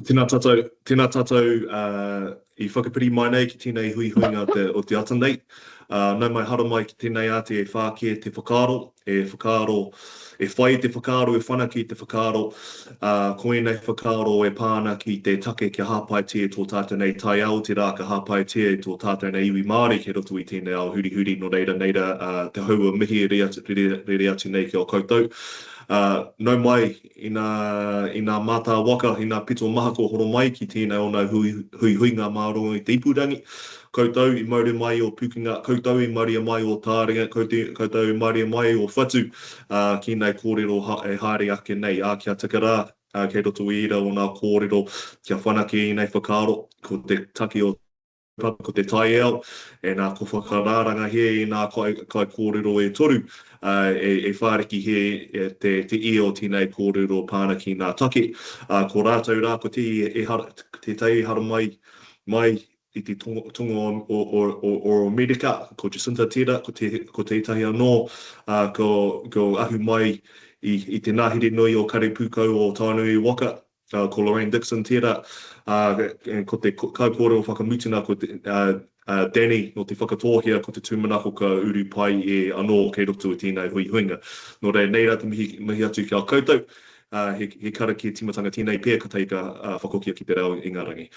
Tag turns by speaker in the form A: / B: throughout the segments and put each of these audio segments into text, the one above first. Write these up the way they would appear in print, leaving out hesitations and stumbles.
A: Tēnā tātou I whakapiri mai nei ki tēnei hui huinga o te ata nei. Nau mai hara mai ki tēnei ate e whāki te whakaaro, e whai te whakaaro, e whanaki te whakaaro. Koenei whakaaro e pāna ki te take kia hāpai tia tō tātou nei tai au, te rā ka hāpai tia tō tātou nei iwi Māori ki roto I tēnei ao huri huri no reira te haua mihi re atu nei ki o koutou. Nau mai I nā mātā waka, I nā pito maha ko horo mai ki tēnei o nā hui huinga mārongo I te ipurangi. Koutou I mauri mai o pukinga, koutou I mauri mai o tāringa, koutou I mauri mai o whatu, ki nei kōrero e haere ake nei, kia takarā, kei roto I ira o nā kōrero, kia whanaki I nei whakaaro, ko te taki o ko te tai ao, e nā ko whakarāranga he, nā kai kōrero e toru, e whāriki he te io tēnei kōrero pāna ki nā take. Ko rātou rā, ko te tai hara mai I te tonga o Amerika, ko Jacinta Arthur, ko tētahi anō, ko ahu mai I te ngāhere nui o kare pūkau o Tainui waka, ko Lorraine Dixon tērā, ko te kaukore o whakamutuna, ko te Danny no te Whakatōhea, ko te tūmanako ka uru pai e anō kei roto I tēnei hui huinga. Nō rei, nei rā te mihi atu ki a koutou, he kara ki timatanga tēnei pēr ka teika whakokia ki te reo ingarangi.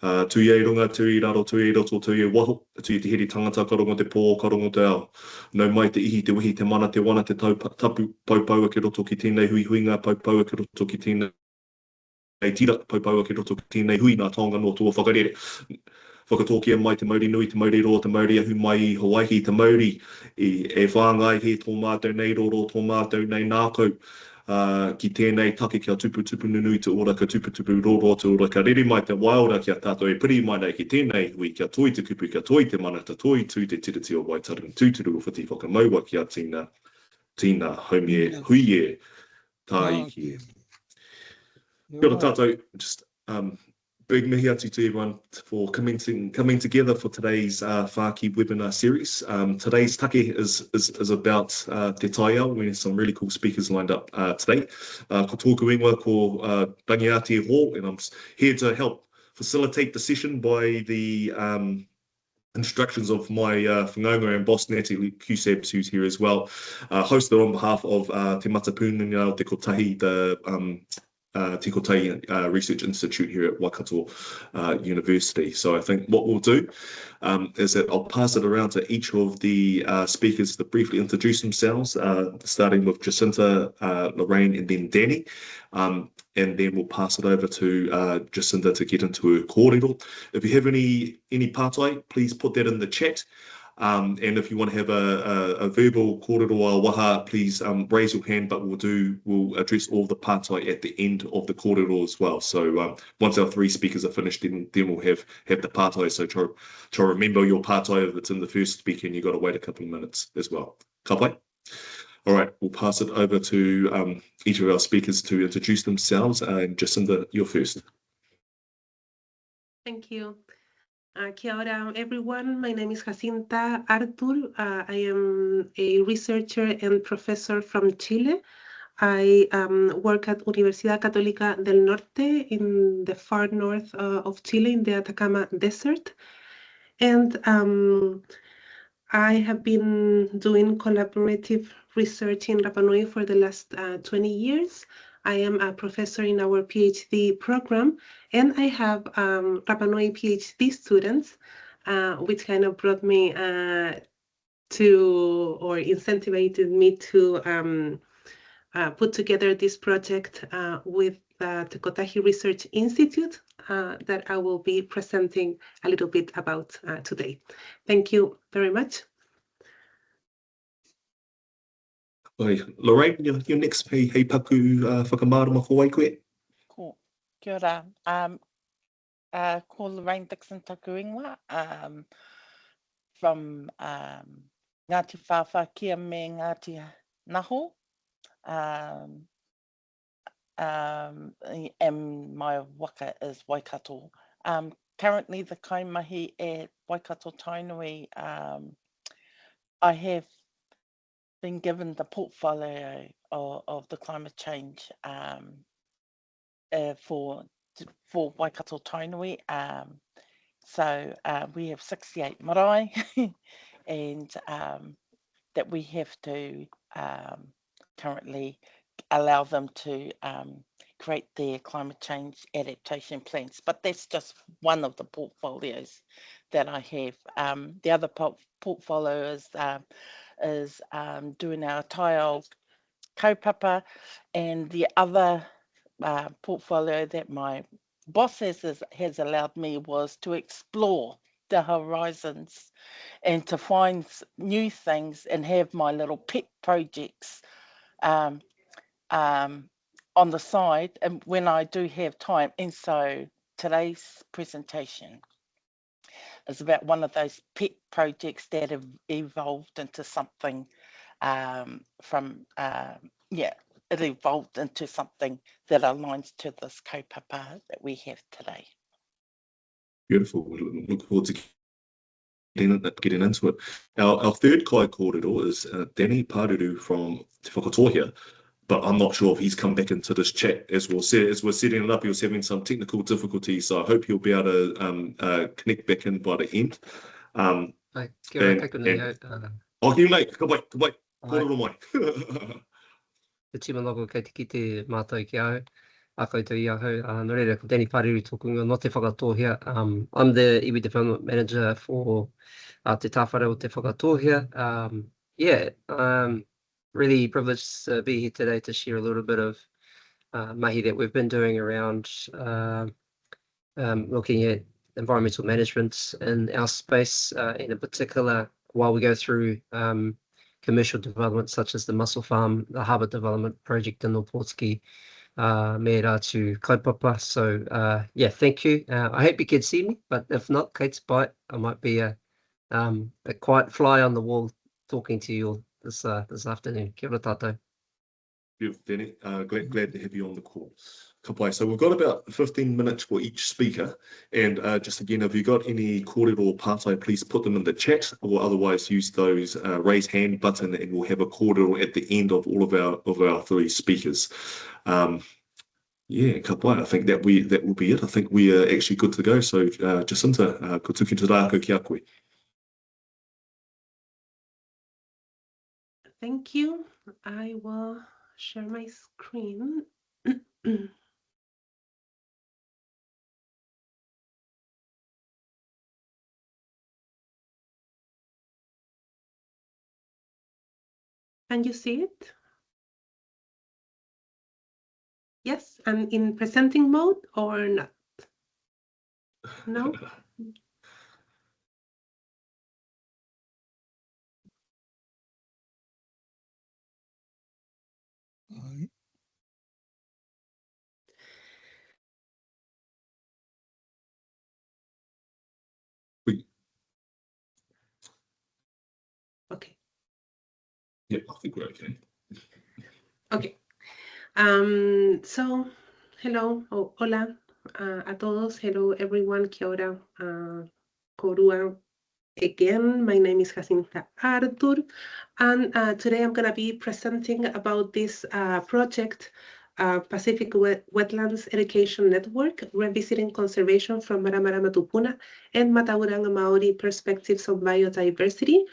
A: Tui e runga, tui raro, tui e roto, tui e waho, tui te hiri tangata, ka rongo te pō, ka rongo te ao. Nau mai te ihi, te wihi, te mana, te wana, te tapu, paupaua ki roto ki tēnei hui huinga, paupaua ki roto ki tēnei tira, paupaua ki roto ki tēnei hui nā taonga no tua whakarere. Whakatōkia mai te Mauri nui, te Mauri roa, te Mauri ahu mai I Hawaii, te Mauri e whāngai he tō mātou nei roro, tō mātou nei nākau. Ki tēnei take kia tupu nunui te ora, ka tupu roro te ora, ka riri mai te waora kia tātou e piri mai nei ki tēnei hui, kia toi te kupu, kia toi te mana, ta toi tū te tiriti o Waitaru, tūturu o whiti whakamaua kia tīna haumie hui e, tā iki e. Kia ora tātou, just big mihi atu to everyone for coming together for today's Whāki webinar series. Today's take is about te tai ao. We have some really cool speakers lined up today. Ko tōku ingoa ko Rangiati Hall, and I'm here to help facilitate the session by the instructions of my whangaunga and boss, Natalie Q-Sebs, who's here as well, hosted on behalf of Te Matapūnanga o Te Kotahi, the Te Kotahi Research Institute here at Waikato University. So I think what we'll do is that I'll pass it around to each of the speakers to briefly introduce themselves, starting with Jacinta, Lorraine, and then Danny. And then we'll pass it over to Jacinta to get into her kōrero. If you have any pātai, please put that in the chat. And if you want to have a verbal kōrero waha, please raise your hand, but we'll address all the pātai at the end of the kōrero as well. So once our three speakers are finished, then we'll have the pātai. So try to remember your pātai if it's in the first speaker and you've got to wait a couple of minutes as well. Ka pai? All right, we'll pass it over to each of our speakers to introduce themselves. Jacinta, you're first.
B: Thank you. Kia ora, everyone. My name is Jacinta Arthur. I am a researcher and professor from Chile. I work at Universidad Catolica del Norte in the far north of Chile in the Atacama Desert. And I have been doing collaborative research in Rapa Nui for the last 20 years. I am a professor in our PhD program, and I have Rapa Nui PhD students, which kind of brought me to, or incentivized me to put together this project with the Te Kotahi Research Institute that I will be presenting a little bit about today. Thank you very much.
A: Lorraine, you're next. Hei paku whakamārama ko wai koe.
C: Cool. Kia ora. Ko Lorraine Dixon taku ingoa, from Ngāti Whawhakia me Ngāti Naho. And my waka is Waikato. Currently the kaimahi at Waikato Tainui, I have been given the portfolio of the climate change for Waikato Tainui. So we have 68 marae and that we have to currently allow them to create their climate change adaptation plans. But that's just one of the portfolios that I have. The other portfolio is doing our taiao kaupapa, and the other portfolio that my boss has allowed me was to explore the horizons and to find new things and have my little pet projects on the side and when I do have time. And so today's presentation is about one of those pet projects that have evolved into something it evolved into something that aligns to this kaupapa that we have today.
A: Beautiful. We look forward to getting into it. Our third kai kōrero is Danny Paruru from Te Whakatōhea, but I'm not sure if he's come back into this chat as we're setting it up. He was having some technical difficulties, so I hope he'll be able to connect back in by the end.
D: Kia ora, kai konei au.
A: Kia ora, ka wai, kōrero mai.
D: Te tīmanogo kei te ki te mātou ki au, a koutou I ahau. Nō reira, ko Danny Paruru tōku ingoa no Te Whakatōhea. I'm the Iwi Development Manager for Te Tāwharau o Te Whakatōhea. Really privileged to be here today to share a little bit of mihi that we've been doing around looking at environmental management in our space, and in particular, while we go through commercial developments such as the mussel farm, the harbour development project in Opotiki, me rātu kaupapa. So thank you. I hope you can see me, but if not, kei te pai, I might be a quiet fly on the wall talking to you all this afternoon. Kia ora tātou.
A: Beautiful, Danny. Glad to have you on the call. Ka pai. So we've got about 15 minutes for each speaker, and just again, if you've got any kōrero or pātai, please put them in the chat, or otherwise use those raise hand button, and we'll have a kōrero at the end of all of our three speakers. Ka pai. I think that will be it. I think we are actually good to go. So Jacinta, ko tuki te rākau ki a koe.
B: Thank you. I will share my screen. Can you see it? Yes, and in presenting mode or not? No? Okay.
A: Yep, I think we're okay.
B: Okay. So, hello, hola a todos. Hello, everyone. Kia ora, korua. Again, my name is Jacinta Arthur, and today I'm going to be presenting about this project, Pacific Wetlands Education Network, Revisiting Conservation from Maramarama Tupuna and Matauranga Maori Perspectives on Biodiversity.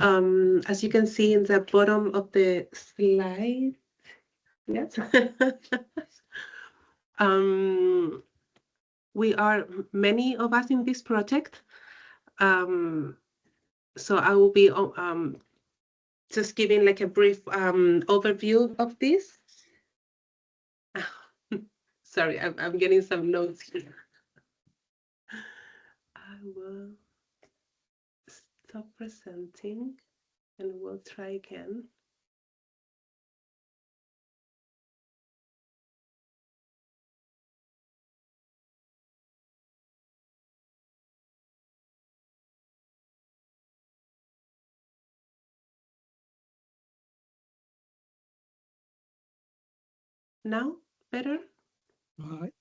B: As you can see in the bottom of the slide, yes, we are many of us in this project. So I will be just giving like a brief overview of this. Sorry, I'm getting some notes here. I will stop presenting and we'll try again. Now, better?
D: All right.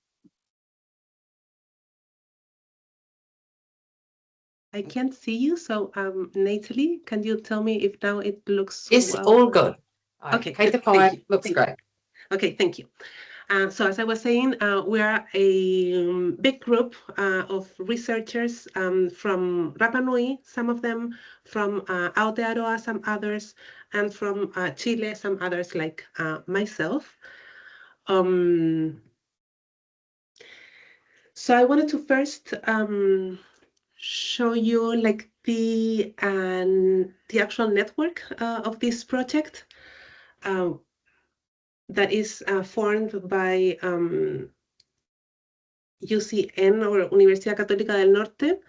B: I can't see you, so Natalie, can you tell me if now it looks
E: It's
B: well?
E: all good.
B: Okay,
E: Kei te
B: good,
E: pai,
B: thank you.
E: looks great.
B: Okay, thank you. So as I was saying, we are a big group of researchers from Rapa Nui, some of them from Aotearoa, some others, and from Chile, some others like myself. So I wanted to first show you like the actual network of this project that is formed by UCN, or Universidad Catolica del Norte,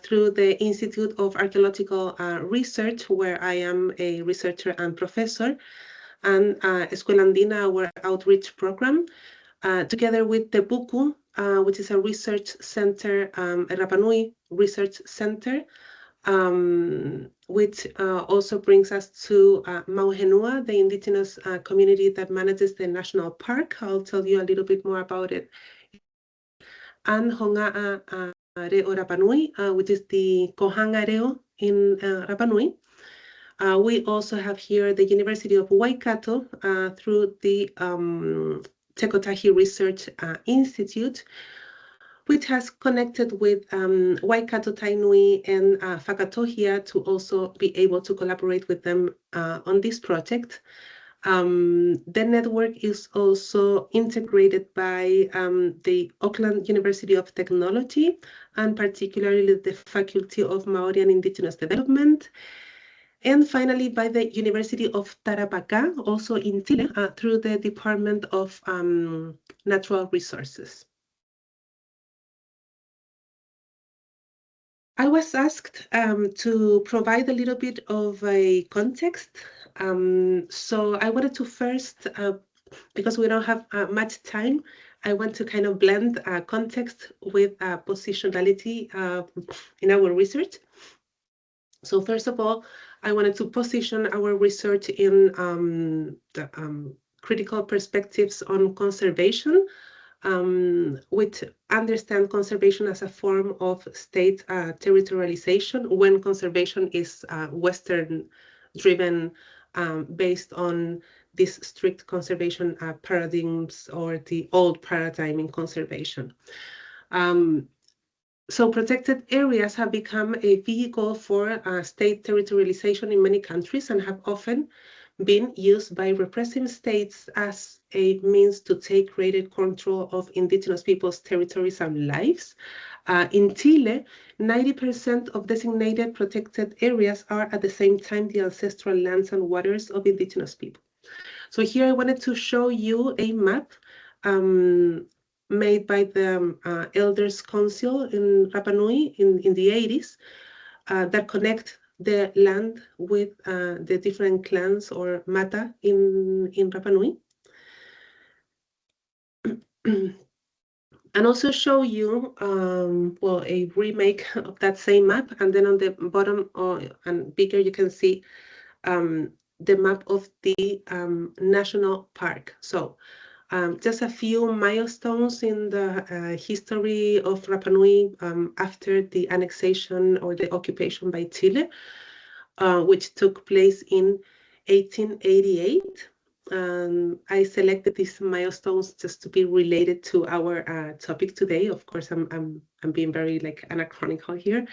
B: through the Institute of Archaeological Research, where I am a researcher and professor, and Escuela Andina, our outreach program, together with the Buku, which is a research center, a Rapa Nui research center, which also brings us to whenua, the indigenous community that manages the national park. I'll tell you a little bit more about it. And Honga'a Reo Rapa Nui, which is the Kohanga Reo in Rapa Nui. We also have here the University of Waikato through the Tekotahi Research Institute, which has connected with Waikato Tainui and Whakatōhea to also be able to collaborate with them on this project. The network is also integrated by the Auckland University of Technology, and particularly the Faculty of Maori and Indigenous Development. And finally, by the University of Tarapacá, also in Chile, through the Department of Natural Resources. I was asked to provide a little bit of a context. So I wanted to first, because we don't have much time, I want to kind of blend context with positionality in our research. So first of all, I wanted to position our research in the critical perspectives on conservation, which understand conservation as a form of state territorialization when conservation is Western-driven, based on these strict conservation paradigms, or the old paradigm in conservation. So protected areas have become a vehicle for state territorialization in many countries, and have often been used by repressive states as a means to take greater control of indigenous peoples' territories and lives. In Chile, 90% of designated protected areas are at the same time the ancestral lands and waters of indigenous people. So here I wanted to show you a map made by the Elders Council in Rapa Nui in the 80s that connect the land with the different clans or mata in Rapa Nui. And also show you, well, a remake of that same map. And then on the bottom and bigger, you can see the map of the national park. So just a few milestones in the history of Rapa Nui after the annexation or the occupation by Chile, which took place in 1888. I selected these milestones just to be related to our topic today. Of course, I'm being very like anachronical here.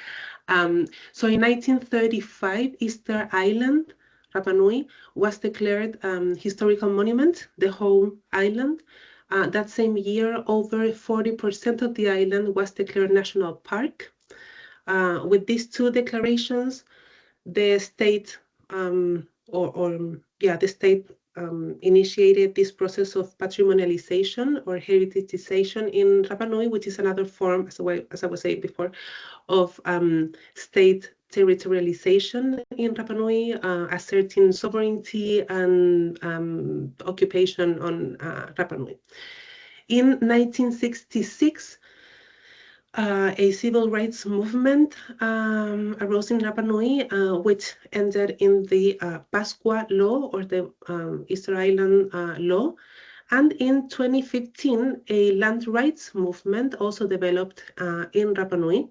B: So in 1935, Easter Island, Rapa Nui, was declared historical monument, the whole island. That same year, over 40% of the island was declared national park. With these two declarations, the state, the state initiated this process of patrimonialization or heritageization in Rapa Nui, which is another form, as I was saying before, of state territorialization in Rapa Nui, asserting sovereignty and occupation on Rapa Nui. In 1966, a civil rights movement arose in Rapa Nui, which ended in the Pascua Law, or the Easter Island Law. And in 2015, a land rights movement also developed in Rapa Nui,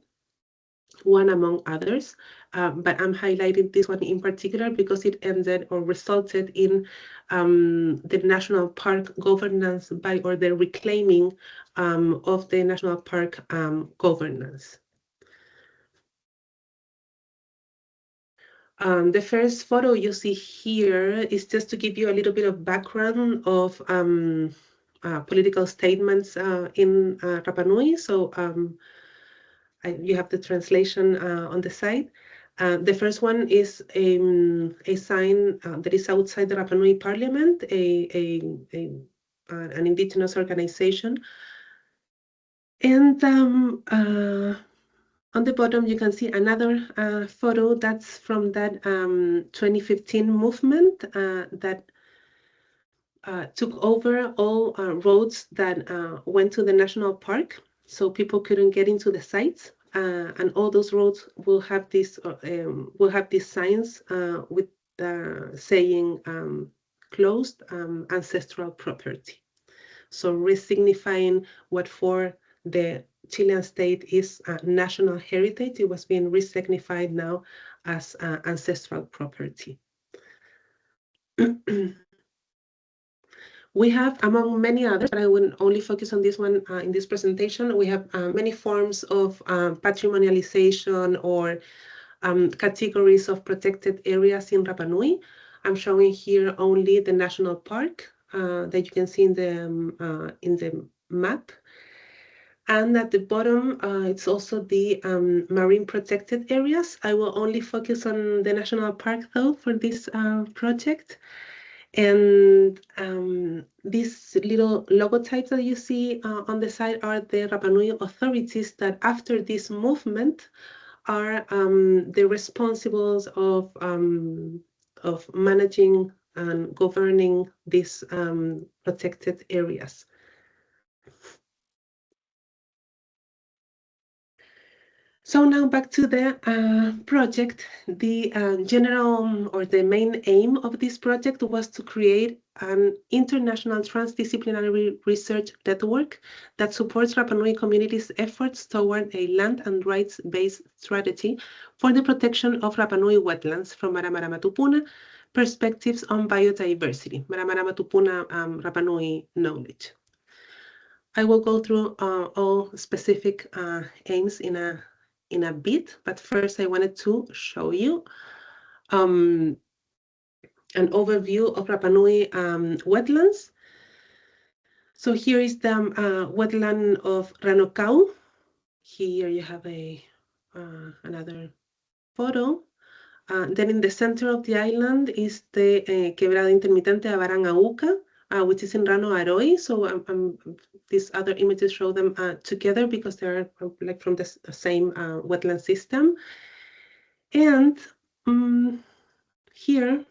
B: one among others, but I'm highlighting this one in particular because it ended or resulted in the national park governance by, or the reclaiming of the national park governance. The first photo you see here is just to give you a little bit of background of political statements in Rapa Nui. So you have the translation on the side. The first one is a sign that is outside the Rapa Nui Parliament, an Indigenous organization. And on the bottom, you can see another photo that's from that 2015 movement that took over all roads that went to the national park, so people couldn't get into the sites, and all those roads will have these signs with saying closed ancestral property. So re-signifying what for the Chilean state is national heritage. It was being re-signified now as ancestral property. We have, among many others, but I will only focus on this one in this presentation, we have many forms of patrimonialization or categories of protected areas in Rapa Nui. I'm showing here only the national park that you can see in the map. And at the bottom, it's also the marine protected areas. I will only focus on the national park though for this project. And these little logotypes that you see on the side are the Rapa Nui authorities that after this movement are the responsibles of managing and governing these protected areas. So now back to the project. The general or the main aim of this project was to create an international transdisciplinary research network that supports Rapa Nui communities' efforts toward a land and rights-based strategy for the protection of Rapa Nui wetlands from Maramarama Tupuna perspectives on biodiversity, Maramarama Tupuna Rapa Nui knowledge. I will go through all specific aims in a bit, but first I wanted to show you an overview of Rapa Nui wetlands. So here is the wetland of Ranokau. Here you have another photo. Then in the center of the island is the Quebrada Intermitente Abarangauca, which is in Rano Aroi. So these other images show them together because they're like from the same wetland system. And here,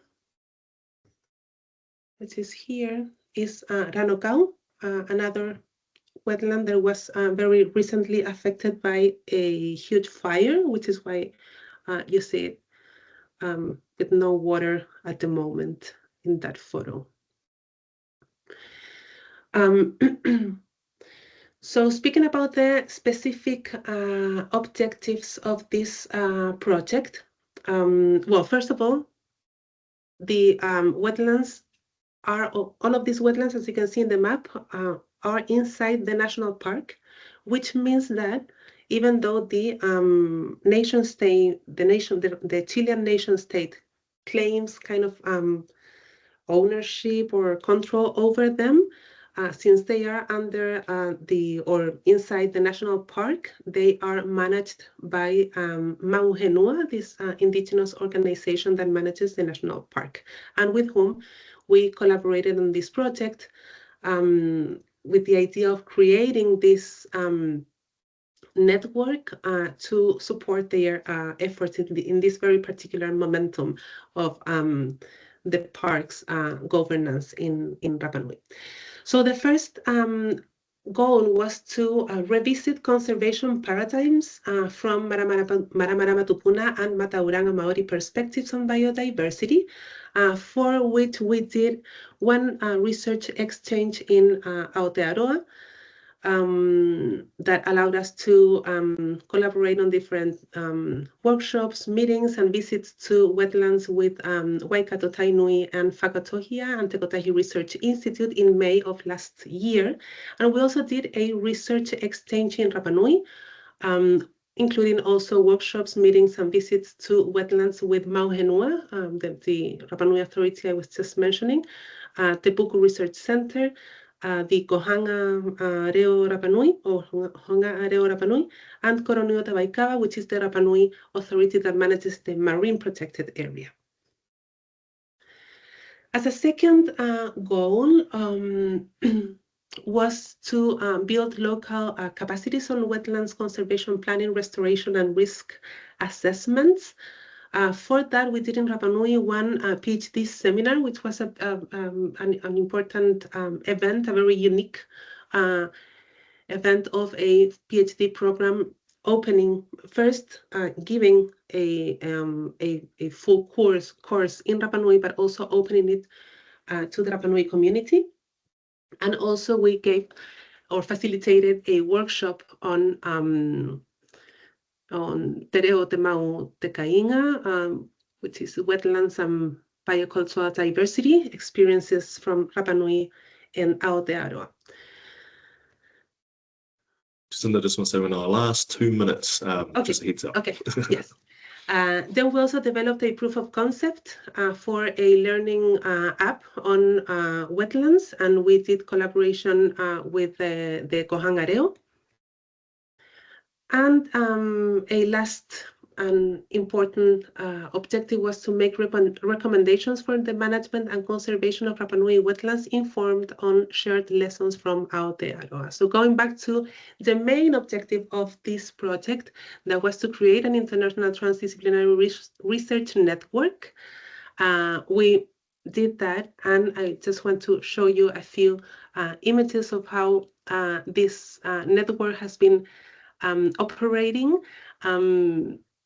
B: it is here, is Ranokau, another wetland that was very recently affected by a huge fire, which is why you see it with no water at the moment in that photo. So speaking about the specific objectives of this project, well, first of all, the wetlands are, all of these wetlands, as you can see in the map, are inside the national park, which means that even though the nation state, the Chilean nation state claims kind of ownership or control over them, since they are under or inside the national park, they are managed by whenua, this indigenous organization that manages the national park, and with whom we collaborated on this project with the idea of creating this network to support their efforts in this very particular momentum of the park's governance in Rapa Nui. So the first goal was to revisit conservation paradigms from Maramarama Tupuna and Matauranga Maori perspectives on biodiversity, for which we did one research exchange in Aotearoa, that allowed us to collaborate on different workshops, meetings, and visits to wetlands with Waikato Tainui and Whakatōhea and Te Kotahi Research Institute in May of last year. And we also did a research exchange in Rapa Nui, including also workshops, meetings, and visits to wetlands with whenua, the Rapa Nui Authority I was just mentioning, Te Puku Research Center, the Kohanga Reo Rapa Nui, or Honga Reo Rapa Nui, and Koronio Te Waikawa, which is the Rapa Nui authority that manages the marine protected area. As a second goal was to build local capacities on wetlands conservation planning, restoration, and risk assessments. For that, we did in Rapa Nui one PhD seminar, which was an important event, a very unique event of a PhD program opening, first giving a full course in Rapa Nui, but also opening it to the Rapa Nui community. And also we gave or facilitated a workshop on Te Reo Te Mau Te Kainga, which is wetlands and biocultural diversity experiences from Rapa Nui and Aotearoa.
A: Jacinta, just want to say in our last 2 minutes,
B: Okay.
A: just a heads up.
B: Okay, yes. Then we also developed a proof of concept for a learning app on wetlands, and we did collaboration with the Kohanga Reo. And a last and important objective was to make recommendations for the management and conservation of Rapa Nui wetlands informed on shared lessons from Aotearoa. So going back to the main objective of this project, that was to create an international transdisciplinary research network. We did that, and I just want to show you a few images of how this network has been operating.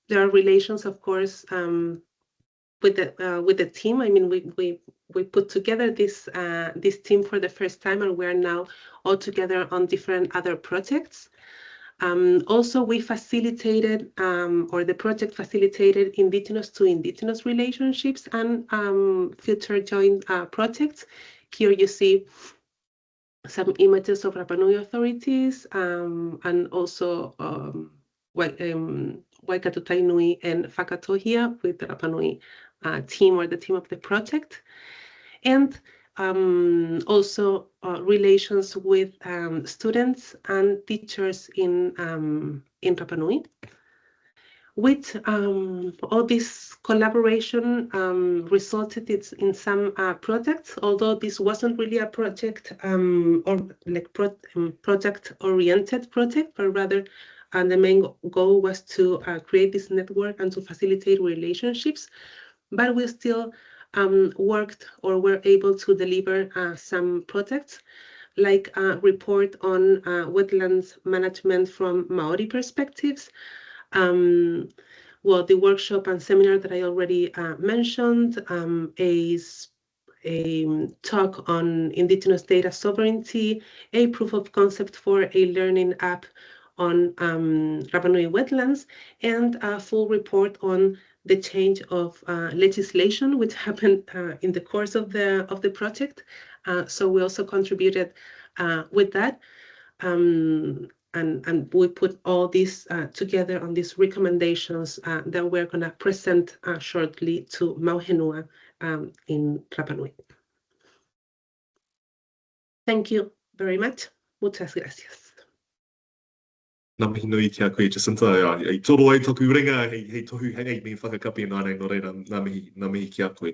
B: There are relations, of course, with the team. I mean, we put together this team for the first time, and we are now all together on different other projects. Also, we facilitated, or the project facilitated, Indigenous to Indigenous relationships and future joint projects. Here you see some images of Rapa Nui authorities and also Waikato Tainui and Whakatōhea with the Rapa Nui team, or the team of the project. And also relations with students and teachers in Rapa Nui. With all this collaboration resulted in some projects, although this wasn't really a project or like project-oriented project, but rather the main goal was to create this network and to facilitate relationships. But we still worked or were able to deliver some projects, like a report on wetlands management from Maori perspectives. Well, the workshop and seminar that I already mentioned, is a talk on Indigenous data sovereignty, a proof of concept for a learning app on Rapa Nui wetlands, and a full report on the change of legislation, which happened in the course of the project. So we also contributed with that. And we put all this together on these recommendations that we're going to present shortly to whenua in Rapa Nui. Thank you very much. Muchas gracias.
A: Nā mihi nui ki a koe, Jacinta. I toro ai taku ringa, hei tohu hangei me whakakapi nānei no reira, nā mihi ki a koe.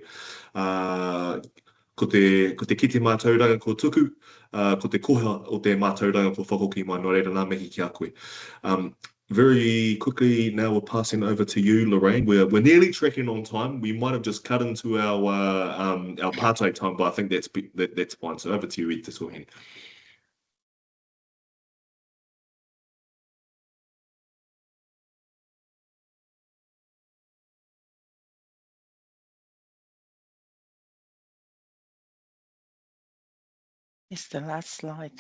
A: Ko te kite mātauranga ko tuku, ko te koha o te mātauranga ko whakoki mai no reira, nā mihi ki a koe. Very quickly, now we're passing over to you, Lorraine. We're nearly tracking on time. We might have just cut into our partai time, but I think that's fine. So over to you, Te Sohene.
C: It's the last slide.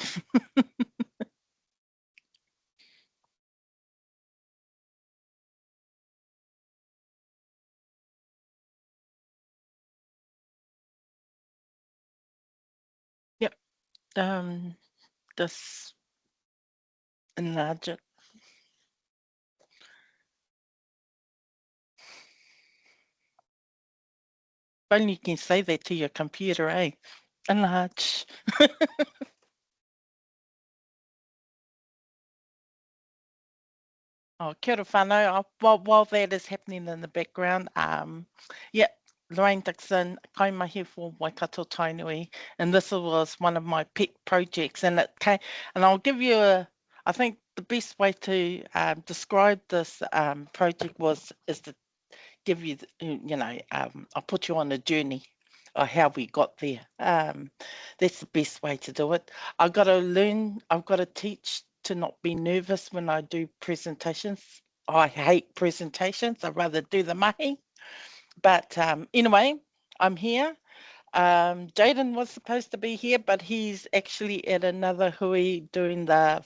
C: Just enlarge it. Only you can say that to your computer, eh? Enlarge. Oh, kia ora whānau. While that is happening in the background, yeah, Lorraine Dixon, kaimahi for Waikato Tainui, and this was one of my pet projects, and it came, and I'll give you I think the best way to describe this project is to give you, I'll put you on a journey of how we got there. That's the best way to do it. I've got to learn, I've got to teach to not be nervous when I do presentations. I hate presentations. I'd rather do the mahi. But anyway, I'm here. Jaden was supposed to be here, but he's actually at another hui doing the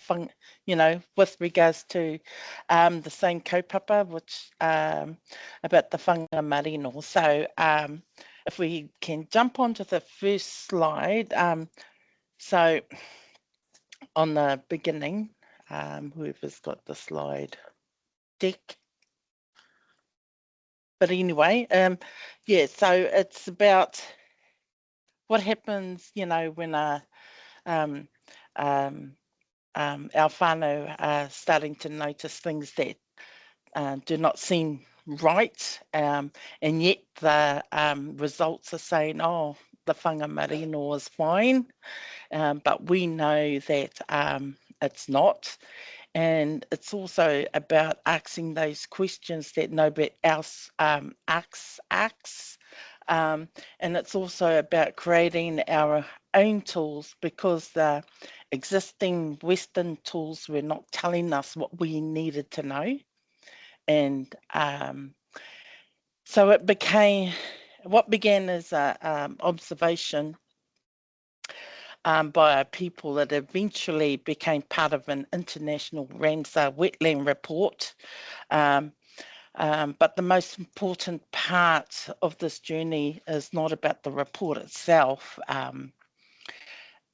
C: with regards to the same kaupapa, which about the whanga marino. So if we can jump onto the first slide. So on the beginning, whoever's got the slide deck. But anyway, yeah, so it's about what happens, when our whānau are starting to notice things that do not seem right, and yet the results are saying, oh, the whanga marino is fine, but we know that it's not. And it's also about asking those questions that nobody else asks. And it's also about creating our own tools, because the existing Western tools were not telling us what we needed to know. And so it became, what began as an observation by a people that eventually became part of an international Ramsar wetland report. But the most important part of this journey is not about the report itself.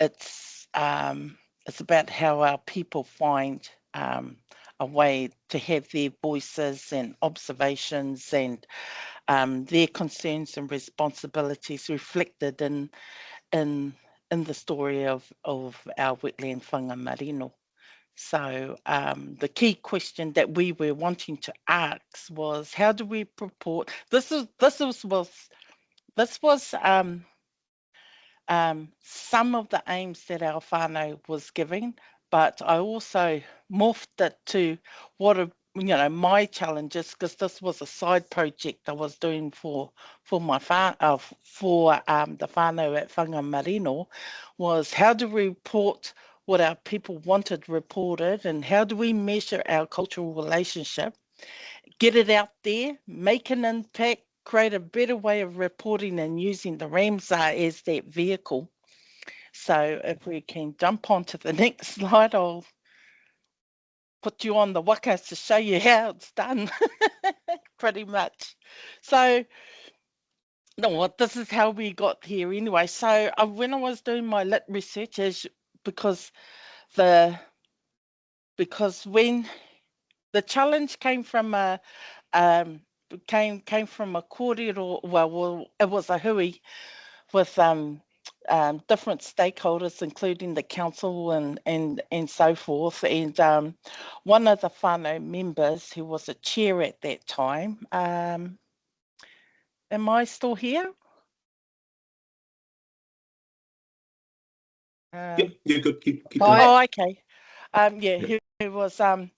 C: It's about how our people find a way to have their voices and observations and their concerns and responsibilities reflected in the story of our wetland whanga marino. So the key question that we were wanting to ask was, how do we purport? This was some of the aims that our whānau was giving, but I also morphed it to what my challenges, because this was a side project I was doing for my the whānau at Whanga Marino, was how do we report what our people wanted reported, and how do we measure our cultural relationship, get it out there, make an impact, create a better way of reporting and using the Ramsar as that vehicle. So if we can jump on to the next slide, I'll put you on the waka to show you how it's done, pretty much. So this is how we got here anyway. So when I was doing my lit research, because when the challenge came from a kōrero, well, it was a hui with different stakeholders, including the council and so forth. And one of the whānau members, who was a chair at that time, am I still here?
A: Yep, you're good. Keep
C: oh, okay. Yeah, who was a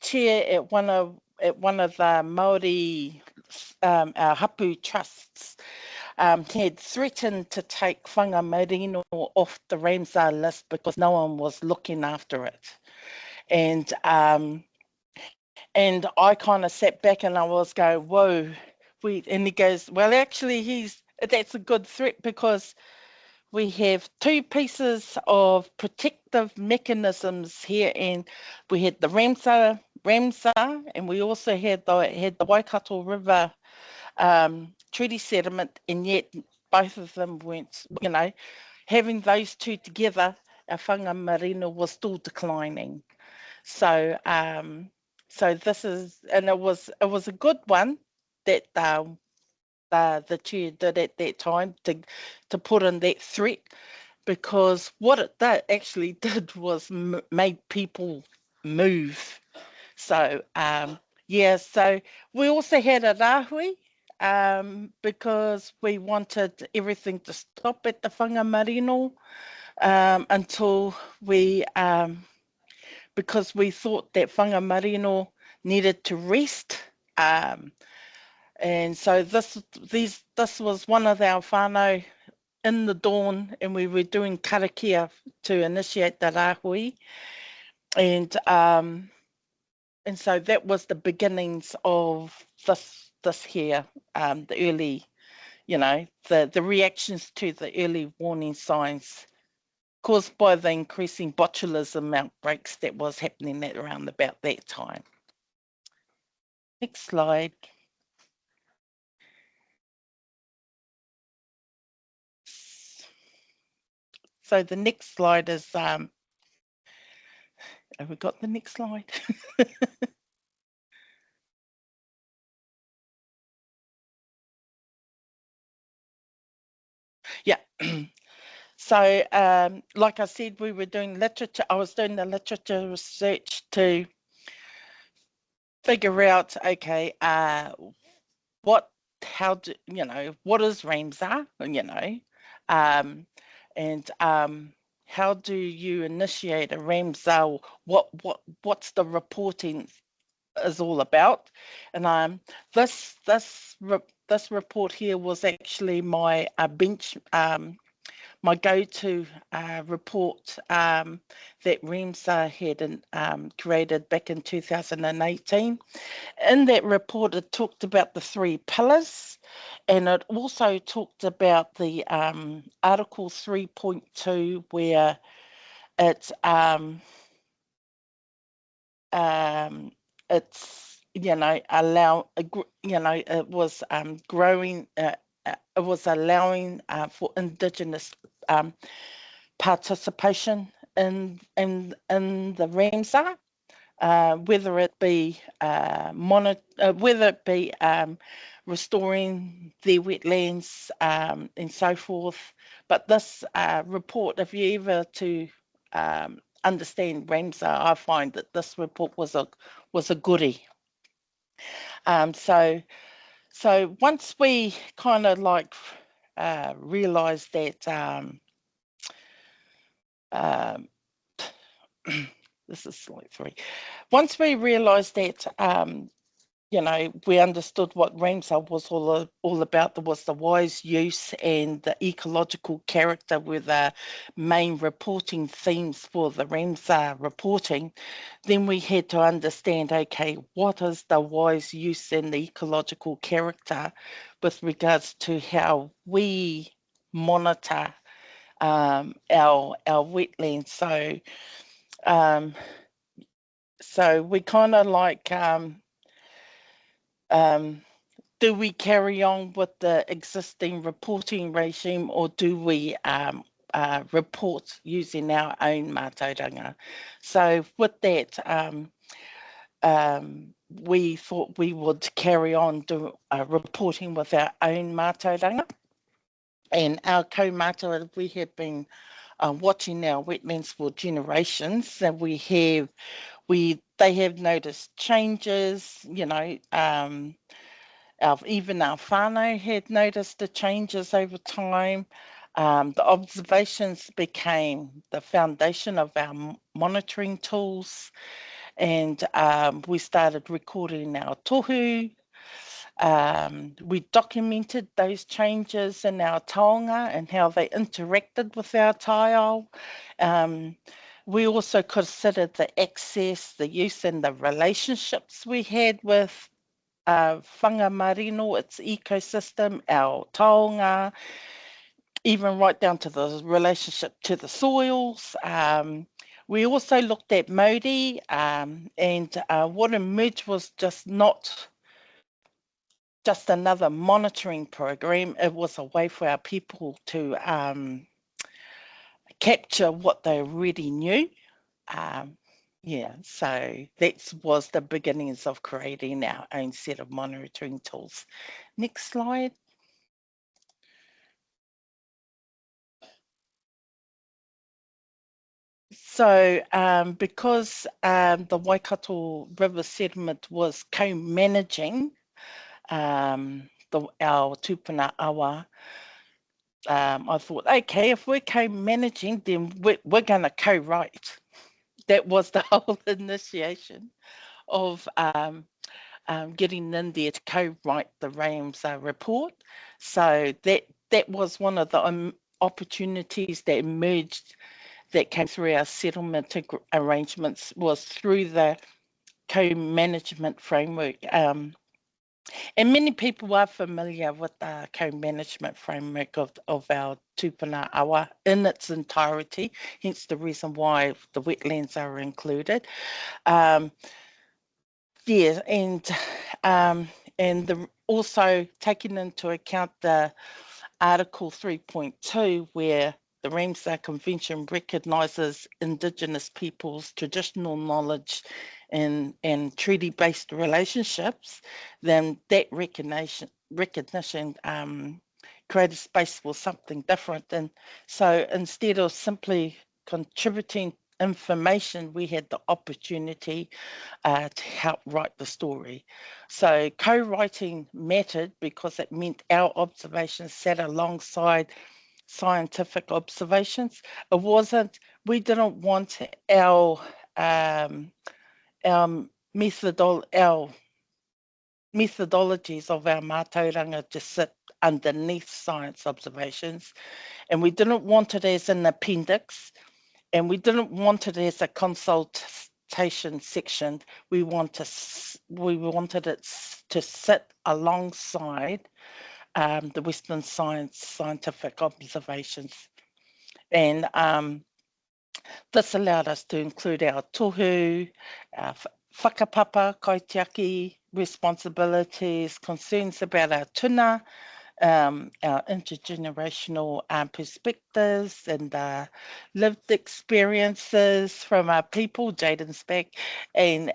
C: chair at one of the Māori our hapu trusts, had threatened to take whanga marino off the Ramsar list because no one was looking after it. And I kind of sat back and I was going, whoa. And he goes, well, actually, that's a good threat, because we have two pieces of protective mechanisms here, and we had the Ramsar, and we also had the Waikato River treaty settlement, and yet both of them weren't, having those two together, our whangamarino was still declining. So so this is, and it was a good one that the chair did at that time to put in that threat, because what it actually did was made people move. So yeah, so we also had a rahui because we wanted everything to stop at the whangamarino until we because we thought that whangamarino needed to rest. And so this was one of our whānau in the dawn, and we were doing karakia to initiate the rahui. And so that was the beginnings of this here, the early, you know, the reactions to the early warning signs caused by the increasing botulism outbreaks that was happening at around about that time. Next slide. So the next slide is, have we got the next slide? Yeah. So like I said, we were doing literature. I was doing the literature research to figure out, okay, what is Ramsar, you know, and how do you initiate a Ramsar? What's the reporting is all about? And this report here was actually my bench, my go-to report that Ramsar had created back in 2018. In that report, it talked about the 3 pillars, and it also talked about the Article 3.2, where it's it was growing. It was allowing for Indigenous participation in the Ramsar, whether it be restoring their wetlands and so forth. But this report, if you ever to understand Ramsar, I find that this report was a goodie. So once we kind of like realised that this is slide 3. Once we realised that we understood what Ramsar was all about, there was the wise use and the ecological character were the main reporting themes for the Ramsar reporting, then we had to understand, okay, what is the wise use and the ecological character with regards to how we monitor our wetlands. So we kind of like do we carry on with the existing reporting regime, or do we report using our own mātauranga? So with that, we thought we would carry on reporting with our own mātauranga. And our kaumātua, we have been watching our wetlands for generations, and they have noticed changes, even our whānau had noticed the changes over time. The observations became the foundation of our monitoring tools, and we started recording our tohu. We documented those changes in our taonga and how they interacted with our taiao. We also considered the access, the use, and the relationships we had with whangamarino, its ecosystem, our taonga, even right down to the relationship to the soils. We also looked at Modi, and what emerged was not just another monitoring program. It was a way for our people to capture what they already knew. Yeah, so that was the beginnings of creating our own set of monitoring tools. Next slide. So because the Waikato River settlement was co-managing our tūpuna awa, I thought, okay, if we're co-managing, then we're going to co-write. That was the whole initiation of getting in there to co-write the RAMS report. So that was one of the opportunities that emerged, that came through our settlement arrangements, was through the co-management framework. And many people are familiar with the co-management framework of our tūpuna awa in its entirety, hence the reason why the wetlands are included. Yeah, and also taking into account the Article 3.2, where the Ramsar Convention recognises Indigenous peoples' traditional knowledge and treaty-based relationships, then that recognition created space for something different. And so instead of simply contributing information, we had the opportunity to help write the story. So co-writing mattered because it meant our observations sat alongside scientific observations. It wasn't, we didn't want our methodologies of our mātauranga to sit underneath science observations, and we didn't want it as an appendix, and we didn't want it as a consultation section. We wanted it to sit alongside the Western scientific observations. And this allowed us to include our tohu, our whakapapa, kaitiaki, responsibilities, concerns about our tuna, our intergenerational perspectives and lived experiences from our people, Jaden's back, and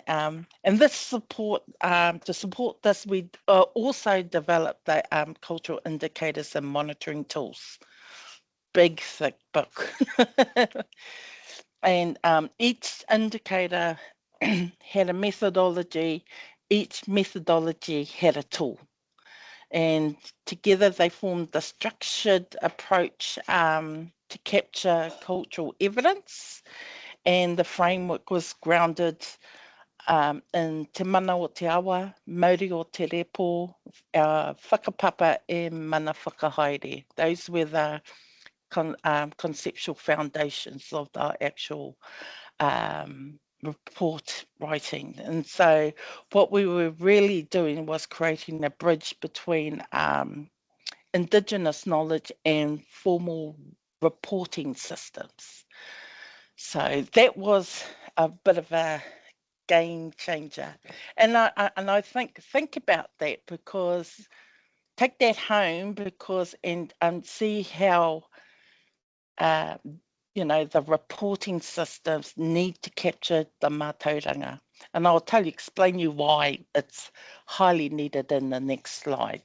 C: this support, to support this, we also developed the cultural indicators and monitoring tools. Big, thick book. And each indicator had a methodology, each methodology had a tool. And together they formed the structured approach to capture cultural evidence. And the framework was grounded in te mana o te awa, mauri o te repo, whakapapa e mana whakahaere. Those were the conceptual foundations of the actual report writing. And so what we were really doing was creating a bridge between Indigenous knowledge and formal reporting systems. So that was a bit of a game changer. And I think about that, because take that home, because and see how you know, the reporting systems need to capture the mātauranga. And I'll explain you why it's highly needed in the next slide.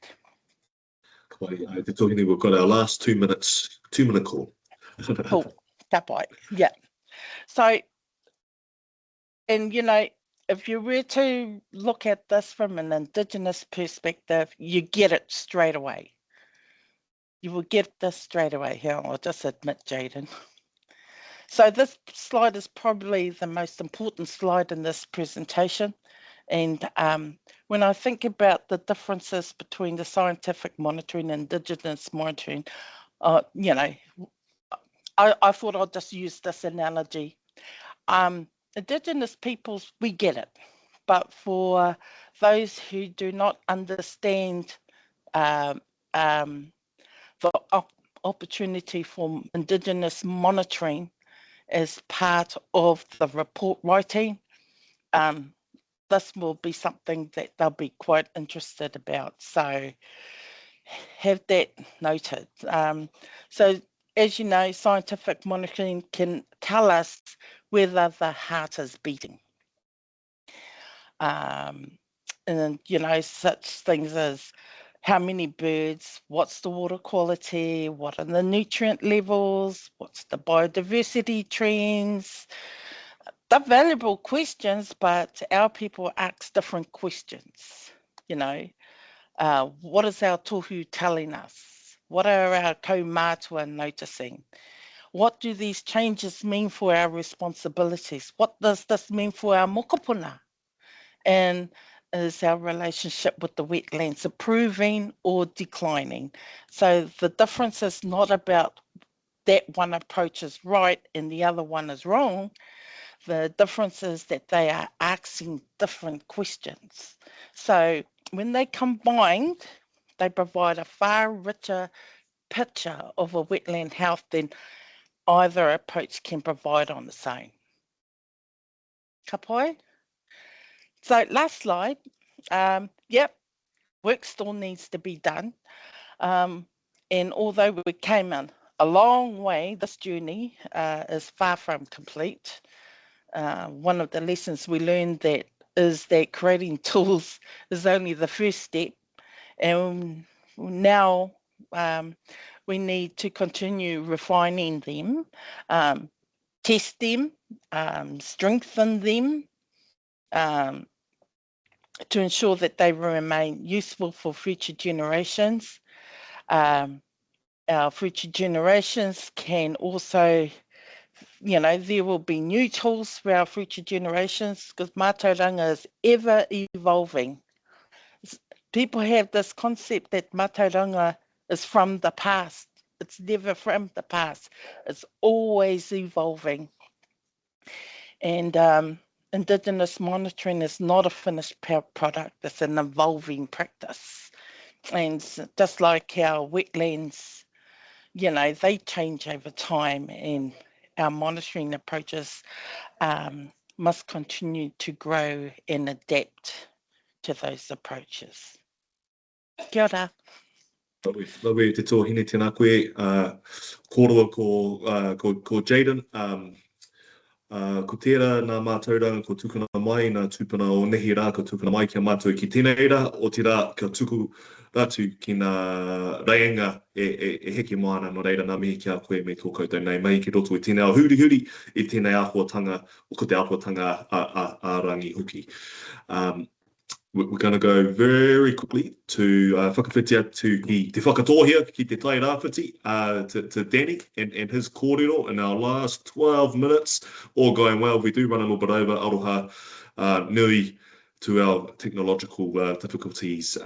A: We've got our last 2 minutes, 2-minute call.
C: Cool, ka pai, yeah. So, and you know, if you were to look at this from an Indigenous perspective, you get it straight away. You will get this straight away. Here, I'll just admit, Jaden. So this slide is probably the most important slide in this presentation. And when I think about the differences between the scientific monitoring and Indigenous monitoring, you know, I thought I'd just use this analogy. Indigenous peoples, we get it. But for those who do not understand the opportunity for Indigenous monitoring as part of the report writing, this will be something that they'll be quite interested about. So have that noted. So as you know, scientific monitoring can tell us whether the heart is beating. And, you know, such things as how many birds, what's the water quality, what are the nutrient levels, what's the biodiversity trends. They're valuable questions, but our people ask different questions, you know. What is our tohu telling us? What are our kaumātua noticing? What do these changes mean for our responsibilities? What does this mean for our mokopuna? And is our relationship with the wetlands improving or declining? So the difference is not about that one approach is right and the other one is wrong. The difference is that they are asking different questions. So when they combined, they provide a far richer picture of a wetland health than either approach can provide on its own. Ka pai? So last slide. Yep, work still needs to be done. And although we came a long way, this journey is far from complete. One of the lessons we learned is that creating tools is only the first step. And now we need to continue refining them, test them, strengthen them, to ensure that they remain useful for future generations. Our future generations can also, you know, there will be new tools for our future generations because mātauranga is ever evolving. People have this concept that mātauranga is from the past. It's never from the past. It's always evolving. And Indigenous monitoring is not a finished product, it's an evolving practice. And just like our wetlands, you know, they change over time, and our monitoring approaches must continue to grow and adapt to those approaches. Kia ora.
A: Lawe te tōhine tēnā koe, kōrua ko Jaden. Ko tērā nā mātauranga ko tukuna mai, nā tūpuna o nehi rā ko tukuna mai kia mātou ki tēnei rā, o te rā kia tuku rātu ki nā raianga e heke moana no reira nā mihi kia koe me tō koutou nei mai ki roto i tēnei ao huri i tēnei āhuatanga, o ko te āhuatanga a rangi hoki. We're going to go very quickly to whakawhitia to te Whakatōhea ki te tai rāwhiti to Danny and his kōrero in our last 12 minutes. All going well, we do run a little bit over, aroha nui to our technological difficulties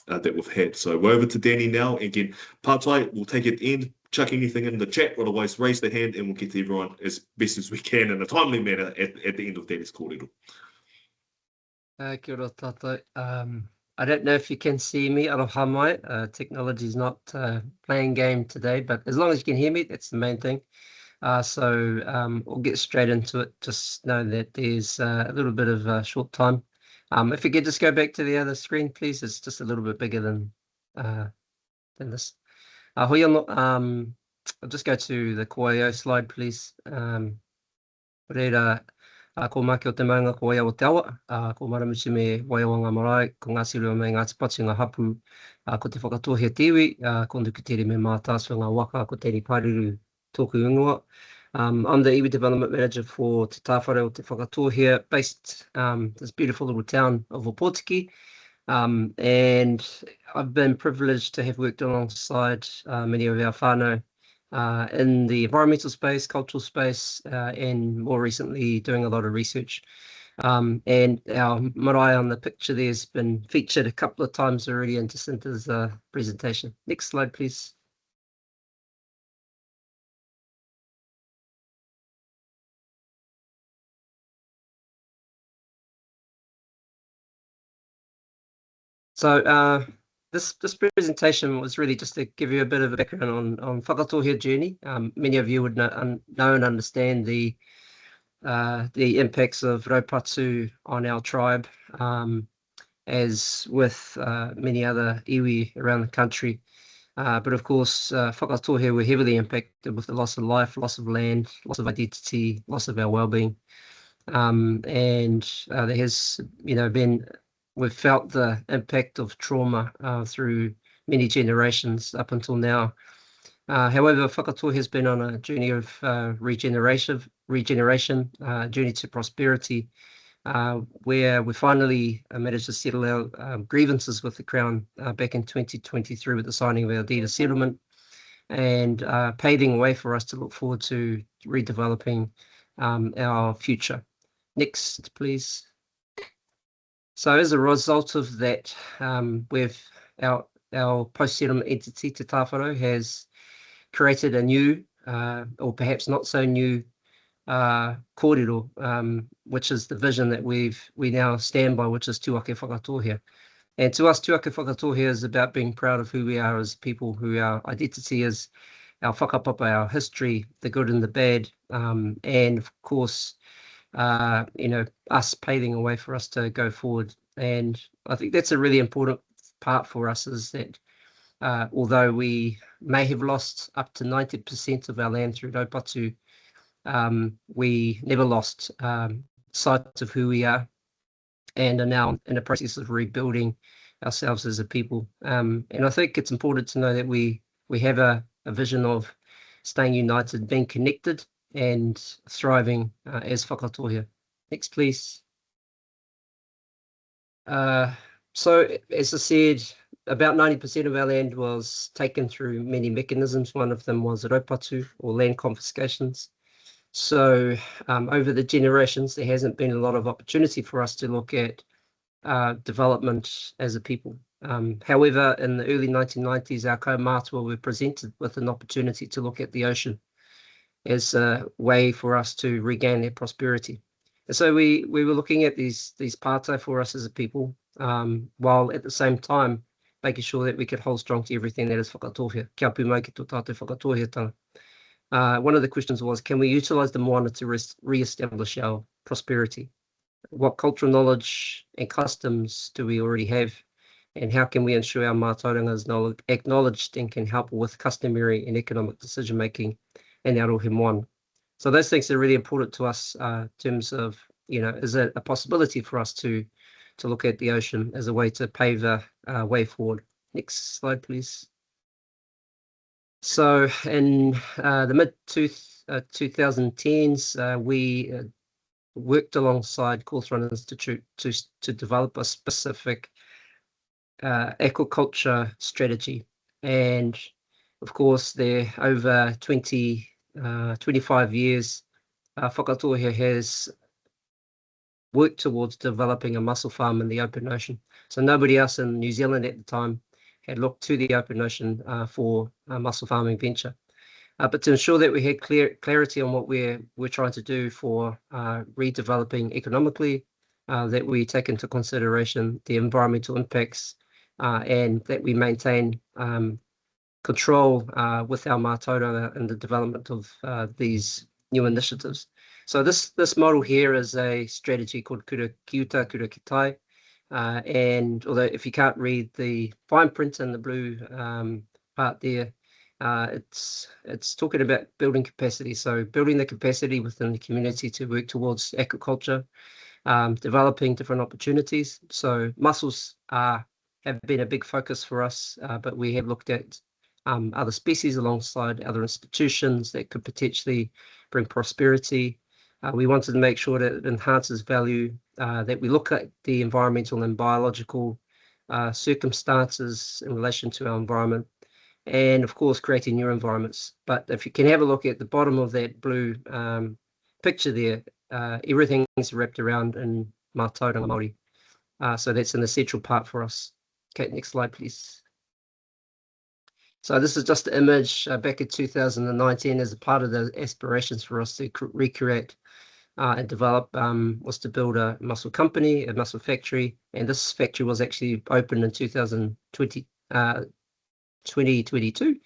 A: that we've had. So we're over to Danny now. Again, Pātai, we'll take it in, chuck anything in the chat, otherwise raise the hand and we'll get to everyone as best as we can in a timely manner at the end of Danny's kōrero.
D: Kia ora tātou. I don't know if you can see me, aroha mai. Technology is not playing game today, but as long as you can hear me, that's the main thing. So we'll get straight into it. Just know that there's a little bit of short time. If you could just go back to the other screen, please. It's just a little bit bigger than this. I'll just go to the Kōwaio slide, please. Reira. Ko maki o te maunga ko Aotearoa, ko maramuti me waiawanga marae, ko ngā sirua me ngā tipati ngā hapu, ko te Whakatōhea te iwi, ko nukutere me mātāsua ngā waka, ko Danny Paruru tōku ingoa. I'm the Iwi Development Manager for te Tāwharau o te Whakatōhea, based this beautiful little town of Opotiki. And I've been privileged to have worked alongside many of our whānau in the environmental space, cultural space, and more recently doing a lot of research. And our marae on the picture there has been featured a couple of times already in Jacinta's presentation. Next slide, please. So this presentation was really just to give you a bit of a background on Whakatōhea journey. Many of you would know and understand the impacts of raupatu on our tribe, as with many other iwi around the country. But of course, Whakatōhea were heavily impacted with the loss of life, loss of land, loss of identity, loss of our well-being. And there has, we've felt the impact of trauma through many generations up until now. However, Whakatōhea has been on a journey of regeneration, journey to prosperity, where we finally managed to settle our grievances with the Crown back in 2023 with the signing of our deed of settlement, and paving a way for us to look forward to redeveloping our future. Next, please. So as a result of that, our post-settlement entity, Te Tāwharau, has created a new, or perhaps not so new, kōrero, which is the vision that we now stand by, which is Tūake Whakatōhea. And to us, Tūake Whakatōhea is about being proud of who we are as people, who our identity is, our whakapapa, our history, the good and the bad, and of course, us paving a way for us to go forward. And I think that's a really important part for us, is that although we may have lost up to 90% of our land through Raupatu, we never lost sight of who we are, and are now in the process of rebuilding ourselves as a people. And I think it's important to know that we have a vision of staying united, being connected, and thriving as Whakatōhea. Next, please. So, as I said, about 90% of our land was taken through many mechanisms. One of them was raupatu, or land confiscations. So over the generations, there hasn't been a lot of opportunity for us to look at development as a people. However, in the early 1990s, our kaumātua were presented with an opportunity to look at the ocean as a way for us to regain their prosperity. And so we were looking at these pātai for us as a people, while at the same time making sure that we could hold strong to everything that is Whakatōhea. Kia pu mai ki tō tātou Whakatōhea. One of the questions was, can we utilise the moana to re-establish our prosperity? What cultural knowledge and customs do we already have? And how can we ensure our mātauranga is acknowledged and can help with customary and economic decision-making in Aotearoa moana? So those things are really important to us in terms of, is it a possibility for us to look at the ocean as a way to pave a way forward? Next slide, please. So in the mid-2010s, we worked alongside Cawthron Institute to develop a specific aquaculture strategy. And of course, there over 25 years, Whakatōhea has worked towards developing a mussel farm in the open ocean. So nobody else in New Zealand at the time had looked to the open ocean for a mussel farming venture. But to ensure that we had clarity on what we're trying to do for redeveloping economically, that we take into consideration the environmental impacts, and that we maintain control with our mātauranga in the development of these new initiatives. So this model here is a strategy called Kura Kiuta, Kura Kitai. And although if you can't read the fine print in the blue part there, it's talking about building capacity. So building the capacity within the community to work towards aquaculture, developing different opportunities. So mussels have been a big focus for us, but we have looked at other species alongside other institutions that could potentially bring prosperity. We wanted to make sure that it enhances value, that we look at the environmental and biological circumstances in relation to our environment, and of course creating new environments. But if you can have a look at the bottom of that blue picture there, everything's wrapped around in mātauranga Māori. So that's an essential part for us. Okay, next slide, please. So this is just an image back in 2019 as a part of the aspirations for us to recreate and develop, was to build a mussel company, a mussel factory. And this factory was actually opened in 2022,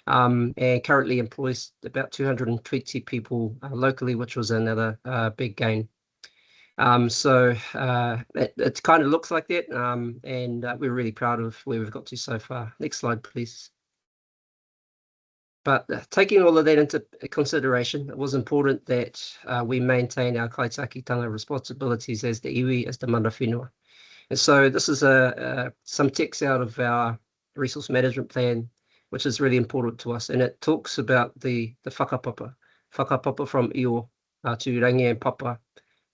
D: and currently employs about 220 people locally, which was another big gain. So it kind of looks like that, and we're really proud of where we've got to so far. Next slide, please. But taking all of that into consideration, it was important that we maintain our kaitakitanga responsibilities as the iwi, as the mana whenua. And so this is some text out of our resource management plan, which is really important to us. And it talks about the whakapapa from io to rangi and papa,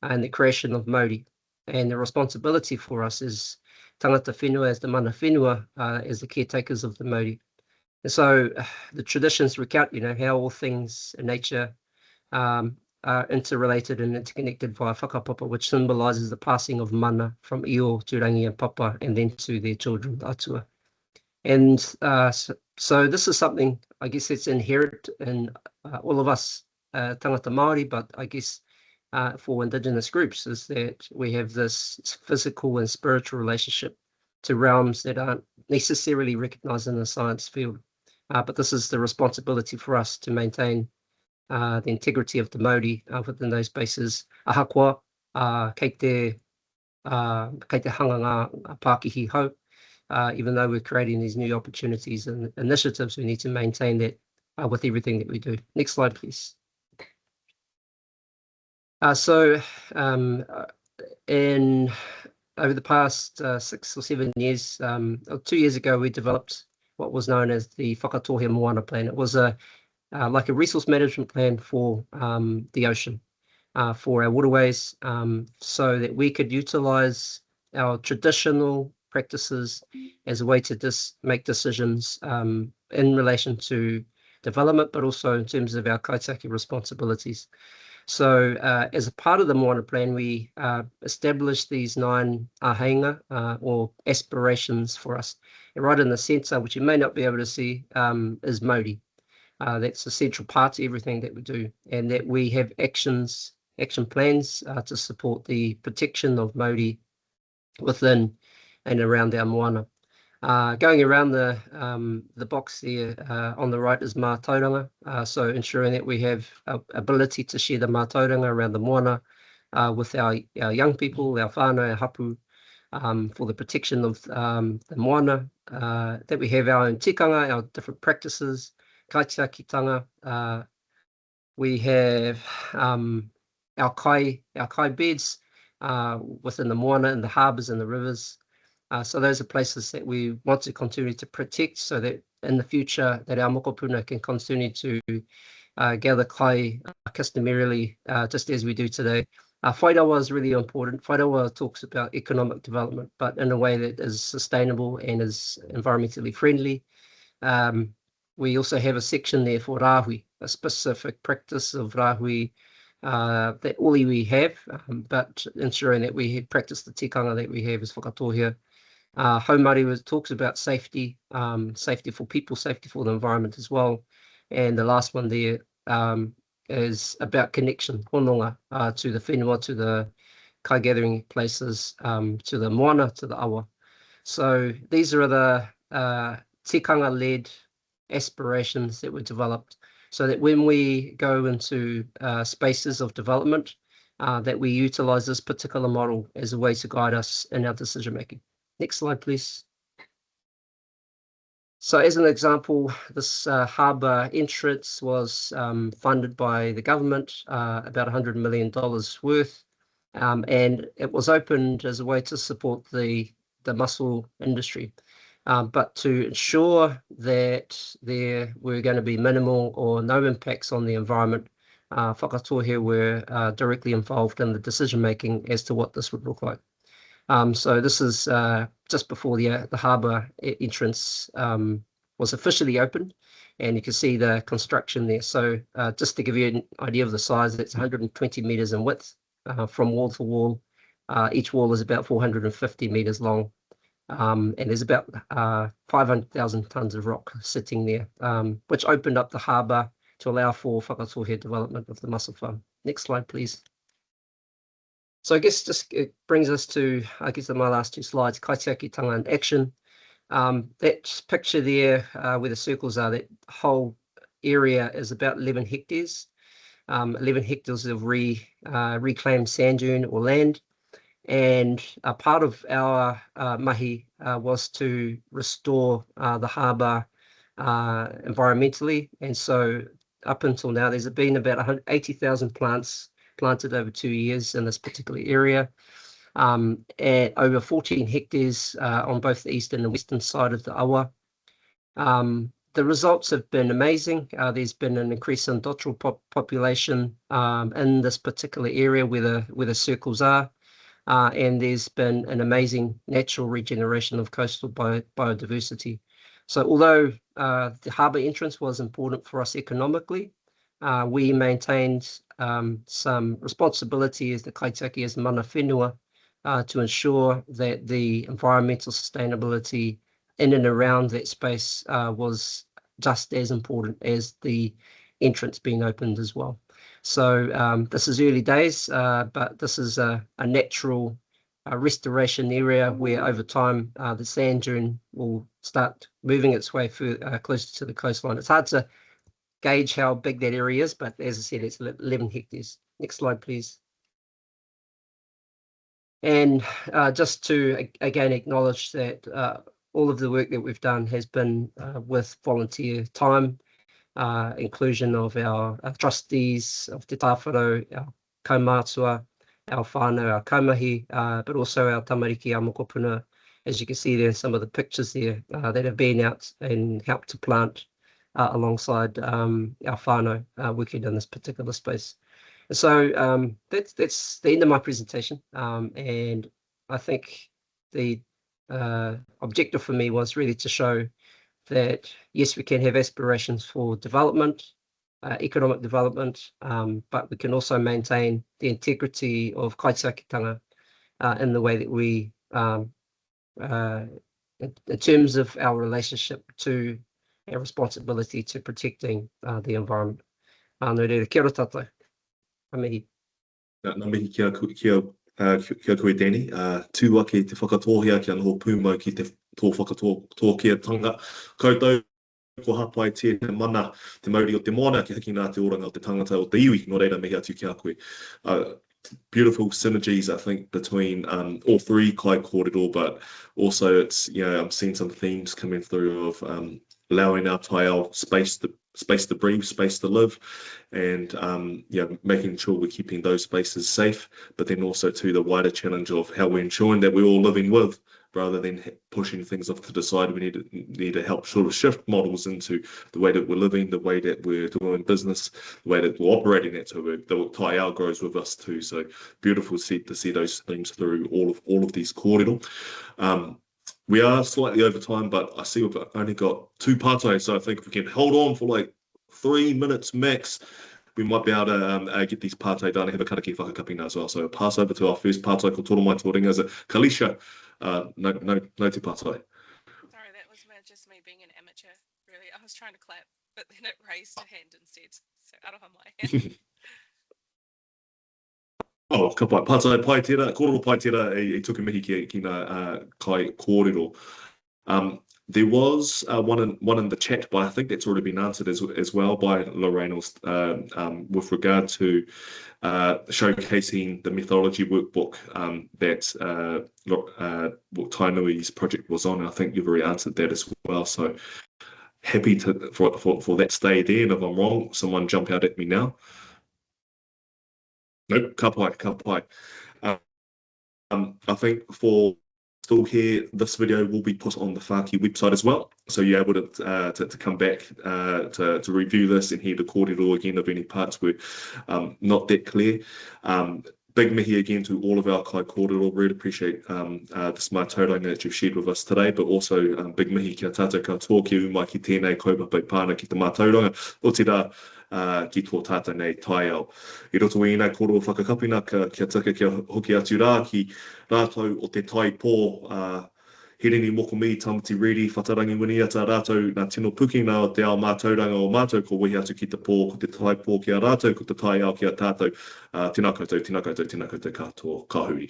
D: and the creation of mauri. And the responsibility for us is tangata whenua as the mana whenua, as the caretakers of the mauri. And so the traditions recount, how all things in nature are interrelated and interconnected via whakapapa, which symbolises the passing of mana from io to rangi and papa, and then to their children, the atua. And so this is something, I guess, that's inherent in all of us tangata Māori, but I guess for Indigenous groups is that we have this physical and spiritual relationship to realms that aren't necessarily recognised in the science field. But this is the responsibility for us to maintain the integrity of the Māori within those spaces. Ahakoa, kei te hanga ngā Pākihi hau, even though we're creating these new opportunities and initiatives, we need to maintain that with everything that we do. Next slide, please. So over the past 6 or 7 years, 2 years ago, we developed what was known as the Whakatōhea Moana Plan. It was like a resource management plan for the ocean, for our waterways, so that we could utilise our traditional practices as a way to make decisions in relation to development, but also in terms of our kaitaki responsibilities. So as a part of the Moana Plan, we established these 9 aheinga, or aspirations for us. And right in the centre, which you may not be able to see, is Māori. That's a central part to everything that we do, and that we have action plans to support the protection of Māori within and around our moana. Going around the box there on the right is mātauranga, so ensuring that we have ability to share the mātauranga around the moana with our young people, our whānau, our hapu, for the protection of the moana, that we have our own tikanga, our different practices, kaitakitanga. We have our kai beds within the moana and the harbours and the rivers. So those are places that we want to continue to protect, so that in the future that our mokopuna can continue to gather kai customarily, just as we do today. Whairawa is really important. Whairawa talks about economic development, but in a way that is sustainable and is environmentally friendly. We also have a section there for rāhui, a specific practice of rāhui that all iwi have, but ensuring that we practice the tikanga that we have as Whakatōhea. Haumari talks about safety, safety for people, safety for the environment as well. And the last one there is about connection, hononga, to the whenua, to the kai gathering places, to the moana, to the awa. So these are the tikanga-led aspirations that were developed, so that when we go into spaces of development, that we utilise this particular model as a way to guide us in our decision making. Next slide, please. So as an example, this harbour entrance was funded by the government, about $100 million worth, and it was opened as a way to support the mussel industry. But to ensure that there were going to be minimal or no impacts on the environment, Whakatōhea were directly involved in the decision making as to what this would look like. So this is just before the harbour entrance was officially opened, and you can see the construction there. So just to give you an idea of the size, it's 120 metres in width from wall to wall. Each wall is about 450 metres long, and there's about 500,000 tonnes of rock sitting there, which opened up the harbour to allow for Whakatōhea development of the mussel farm. Next slide, please. So I guess just it brings us to, my last 2 slides, kaitiakitanga in action. That picture there where the circles are, that whole area is about 11 hectares. 11 hectares of reclaimed sand dune or land. And a part of our mahi was to restore the harbour environmentally. And so up until now, there's been about 80,000 plants planted over 2 years in this particular area, at over 14 hectares on both the eastern and western side of the awa. The results have been amazing. There's been an increase in dotterel population in this particular area where the circles are, and there's been an amazing natural regeneration of coastal biodiversity. So although the harbour entrance was important for us economically, we maintained some responsibility as the kaitaki, as mana whenua, to ensure that the environmental sustainability in and around that space was just as important as the entrance being opened as well. So this is early days, but this is a natural restoration area where over time the sand dune will start moving its way closer to the coastline. It's hard to gauge how big that area is, but as I said, it's 11 hectares. Next slide, please. And just to again acknowledge that all of the work that we've done has been with volunteer time, inclusion of our trustees of Te Tāwharau, our kaumātua, our whānau, our kaumahi, but also our tamariki, our mokopuna. As you can see there, some of the pictures there that have been out and helped to plant alongside our whānau working in this particular space. So that's the end of my presentation, and I think the objective for me was really to show that yes, we can have aspirations for development, economic development, but we can also maintain the integrity of kaitiakitanga in the way that we, in terms of our relationship to our responsibility to protecting the environment. Nō reira, kia ora tātou. Mihi.
A: Nā mihi kia koe, Danny. Tū ake te Whakatōhea kia noho pūmau ki te tō Whakatōhea tanga. Koutou, ko hapai te mana, te mauri o te moana, ki hiki nā te oranga o te tangata o te iwi. Nō reira, mihi atu kia koe. Beautiful synergies, I think, between all three kai kōrero, but also it's, I'm seeing some themes coming through of allowing our taiao space to breathe, space to live, and making sure we're keeping those spaces safe, but then also to the wider challenge of how we're ensuring that we're all living with, rather than pushing things off to the side. We need to help sort of shift models into the way that we're living, the way that we're doing business, the way that we're operating it, so the taiao grows with us too. So beautiful to see those themes through all of these kōrero. We are slightly over time, but I see we've only got 2 pātai, so I think if we can hold on for like 3 minutes max, we might be able to get these pātai done and have a karaki whakakapina as well. So I'll pass over to our first pātai ko toro mai tō ringa, is it Kalisha? No te pātai.
E: Sorry, that was just me being an amateur, really. I was trying to clap, but then it raised a hand instead. So aroha mai.
A: Oh, ka pai. Pātai pai tera, kōrero pai tera e tuku mihi ki nā kai kōrero. There was one in the chat, but I think that's already been answered as well by Lorraine with regard to showcasing the methodology workbook that Tainui's project was on. I think you've already answered that as well. So happy for that stay there. And if I'm wrong, someone jump out at me now. Nope, ka pai. I think for still here, this video will be put on the Whāki website as well, so you're able to come back to review this and hear the kōrero again of any parts were not that clear. Big mihi again to all of our kai kōrero. Really appreciate this mātauranga that you've shared with us today, but also big mihi kia tātou katoa ki umai ki tēnei kaupapa pāna ki te mātauranga o te rā ki tō tātou nei taiao. I roto i nei kōrero whakakapina kia taka kia hoki atu rā ki rātou o te tai pō Hirini mokomi tamati riri whatarangi winia tā rātou nā tino pukinga o te ao mātauranga o mātou ko wehi atu ki te pō, ko te tai pō ki a rātou, ko te tai ao ki a tātou. Tēnā koutou katoa kahuri.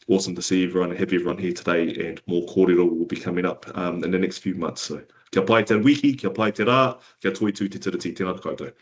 A: Awesome to see everyone, have everyone here today, and more kōrero will be coming up in the next few months. So kia pai te wiki, kia pai te rā, kia toi tū te tiriti, tēnā koutou.